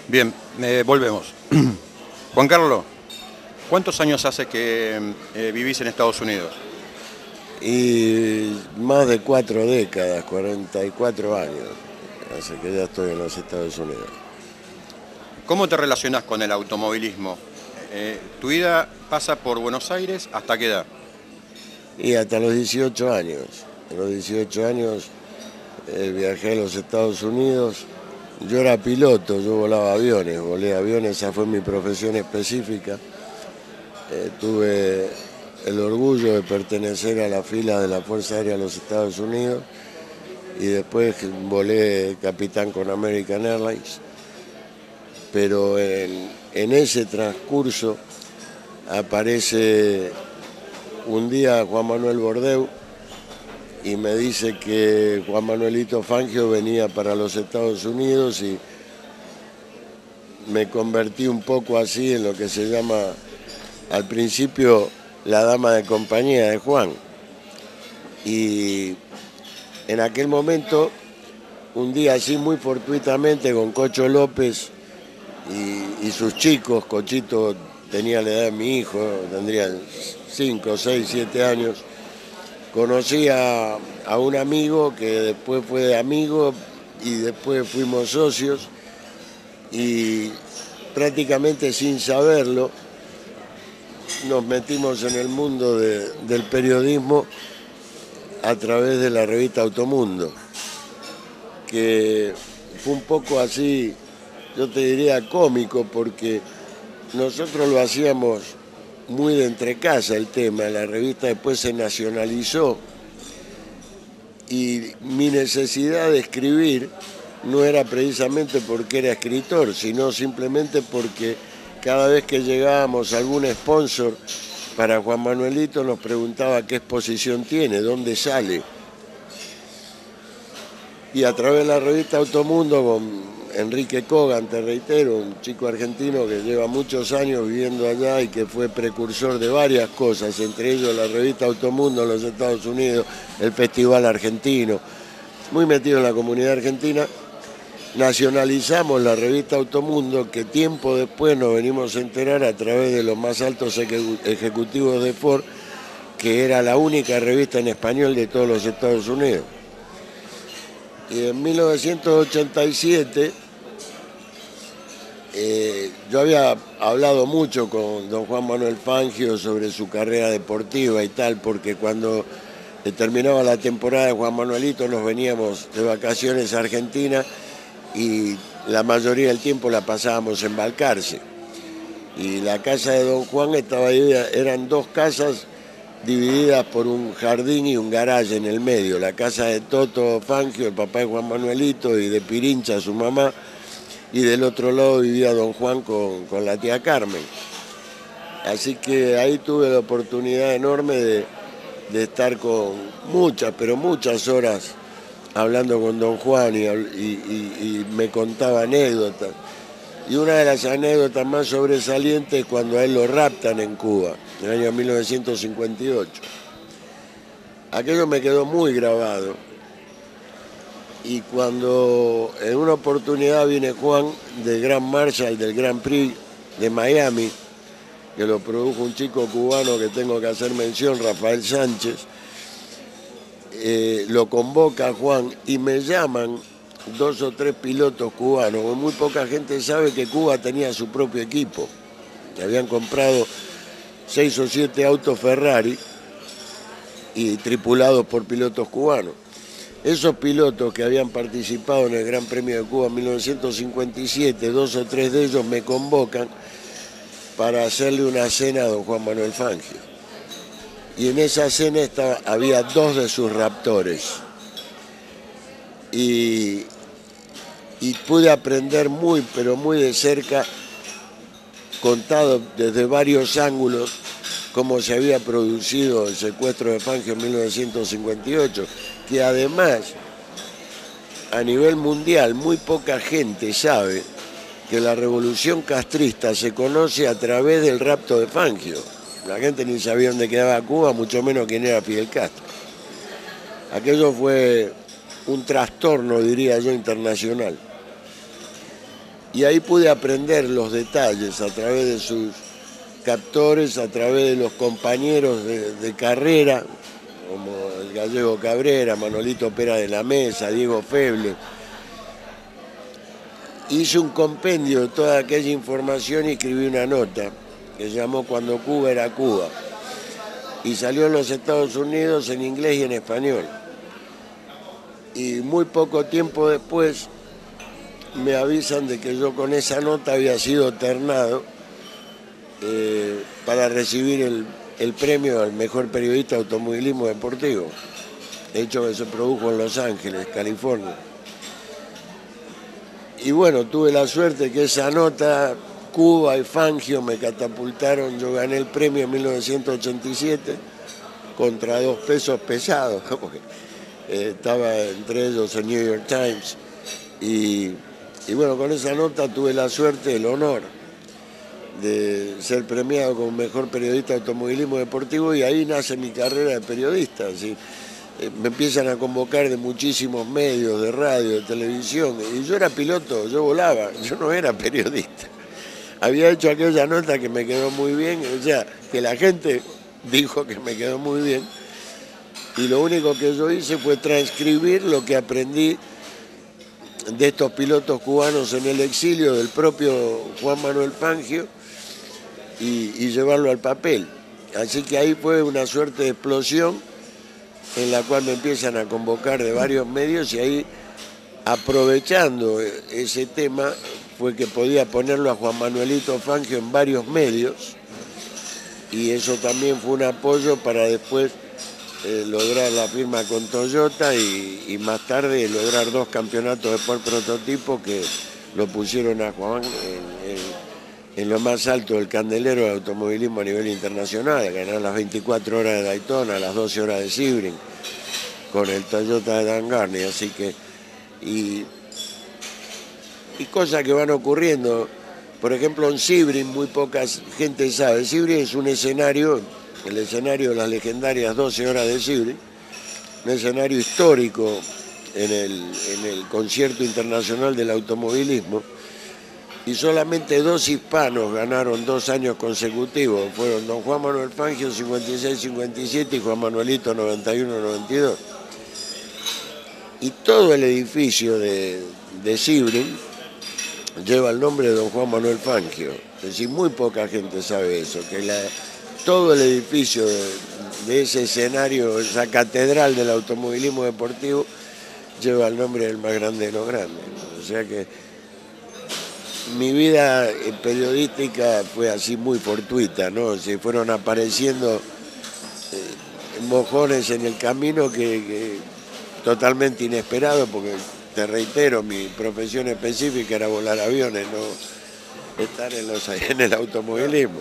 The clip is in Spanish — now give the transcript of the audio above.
Bien, volvemos. Juan Carlos, ¿cuántos años hace que vivís en Estados Unidos? Y más de 4 décadas, 44 años, hace que ya estoy en los Estados Unidos. ¿Cómo te relacionás con el automovilismo? ¿Tu vida pasa por Buenos Aires hasta qué edad? Y hasta los 18 años. A los 18 años viajé a los Estados Unidos. Yo era piloto, yo volaba aviones, volé aviones, esa fue mi profesión específica. Tuve el orgullo de pertenecer a la fila de la Fuerza Aérea de los Estados Unidos y después volé capitán con American Airlines. Pero en ese transcurso aparece un día Juan Manuel Bordeu y me dice que Juan Manuelito Fangio venía para los Estados Unidos y me convertí un poco así en lo que se llama al principio la dama de compañía de Juan. Y en aquel momento, un día así muy fortuitamente con Cocho López y sus chicos, Cochito tenía la edad de mi hijo, tendría 5, 6, 7 años, conocí a un amigo que después fue amigo y después fuimos socios y prácticamente sin saberlo nos metimos en el mundo del periodismo a través de la revista Automundo, que fue un poco así, yo te diría cómico, porque nosotros lo hacíamos muy de entrecasa el tema, la revista después se nacionalizó y mi necesidad de escribir no era precisamente porque era escritor, sino simplemente porque cada vez que llegábamos a algún sponsor para Juan Manuelito nos preguntaba qué exposición tiene, dónde sale. Y a través de la revista Automundo con Enrique Kogan, te reitero, un chico argentino que lleva muchos años viviendo allá y que fue precursor de varias cosas, entre ellos la revista Automundo en los Estados Unidos, el Festival Argentino, muy metido en la comunidad argentina. Nacionalizamos la revista Automundo, que tiempo después nos venimos a enterar a través de los más altos ejecutivos de Ford, que era la única revista en español de todos los Estados Unidos. Y en 1987 yo había hablado mucho con don Juan Manuel Fangio sobre su carrera deportiva y tal, porque cuando terminaba la temporada de Juan Manuelito nos veníamos de vacaciones a Argentina y la mayoría del tiempo la pasábamos en Balcarce. Y la casa de don Juan estaba dividida, eran dos casas divididas por un jardín y un garaje en el medio. La casa de Toto Fangio, el papá de Juan Manuelito, y de Pirincha, su mamá, y del otro lado vivía don Juan con la tía Carmen. Así que ahí tuve la oportunidad enorme de estar con muchas, pero muchas horas hablando con don Juan y me contaba anécdotas. Y una de las anécdotas más sobresalientes es cuando a él lo raptan en Cuba, en el año 1958. Aquello me quedó muy grabado. Y cuando en una oportunidad viene Juan del Gran Marshal del Grand Prix de Miami, que lo produjo un chico cubano que tengo que hacer mención, Rafael Sánchez, lo convoca Juan y me llaman 2 o 3 pilotos cubanos. Muy poca gente sabe que Cuba tenía su propio equipo. Habían comprado 6 o 7 autos Ferrari y tripulados por pilotos cubanos. Esos pilotos que habían participado en el Gran Premio de Cuba en 1957, 2 o 3 de ellos me convocan para hacerle una cena a don Juan Manuel Fangio. Y en esa cena había 2 de sus Raptores. Y pude aprender muy, pero muy de cerca, contado desde varios ángulos, cómo se había producido el secuestro de Fangio en 1958, que además, a nivel mundial, muy poca gente sabe que la revolución castrista se conoce a través del rapto de Fangio. La gente ni sabía dónde quedaba Cuba, mucho menos quién era Fidel Castro. Aquello fue un trastorno, diría yo, internacional. Y ahí pude aprender los detalles a través de sus captores, a través de los compañeros de carrera, como el gallego Cabrera, Manolito Pera de la Mesa, Diego Feble. Hice un compendio de toda aquella información y escribí una nota que se llamó Cuando Cuba era Cuba. Y salió en los Estados Unidos en inglés y en español. Y muy poco tiempo después me avisan de que yo con esa nota había sido ternado para recibir el premio al mejor periodista de automovilismo deportivo. Hecho que se produjo en Los Ángeles, California. Y bueno, tuve la suerte que esa nota, Cuba y Fangio me catapultaron. Yo gané el premio en 1987 contra 2 pesos pesados, porque estaba entre ellos el New York Times. Y bueno, con esa nota tuve la suerte, el honor de ser premiado como mejor periodista de automovilismo deportivo, y ahí nace mi carrera de periodista. ¿Sí? Me empiezan a convocar de muchísimos medios, de radio, de televisión, y yo era piloto, yo volaba, yo no era periodista. Había hecho aquella nota que me quedó muy bien, o sea, que la gente dijo que me quedó muy bien, y lo único que yo hice fue transcribir lo que aprendí de estos pilotos cubanos en el exilio, del propio Juan Manuel Fangio, y llevarlo al papel. Así que ahí fue una suerte de explosión en la cual me empiezan a convocar de varios medios, y ahí, aprovechando ese tema, fue que podía ponerlo a Juan Manuelito Fangio en varios medios, y eso también fue un apoyo para después lograr la firma con Toyota y más tarde lograr 2 campeonatos de por prototipo que lo pusieron a Juan en lo más alto del candelero de automovilismo a nivel internacional, ganar las 24 horas de Daytona, las 12 horas de Sebring, con el Toyota de Dan Gurney. Así que, y cosas que van ocurriendo. Por ejemplo, en Sebring muy poca gente sabe. Sebring es un escenario, el escenario de las legendarias 12 horas de Sebring, un escenario histórico en el concierto internacional del automovilismo. Y solamente 2 hispanos ganaron 2 años consecutivos. Fueron don Juan Manuel Fangio 56-57 y Juan Manuelito 91-92. Y todo el edificio de Sebring lleva el nombre de don Juan Manuel Fangio. Es decir, muy poca gente sabe eso, que todo el edificio de ese escenario, esa catedral del automovilismo deportivo, lleva el nombre del más grande de los grandes. O sea que mi vida periodística fue así muy fortuita, ¿no? Se fueron apareciendo mojones en el camino que totalmente inesperado, porque te reitero, mi profesión específica era volar aviones, no estar en el automovilismo.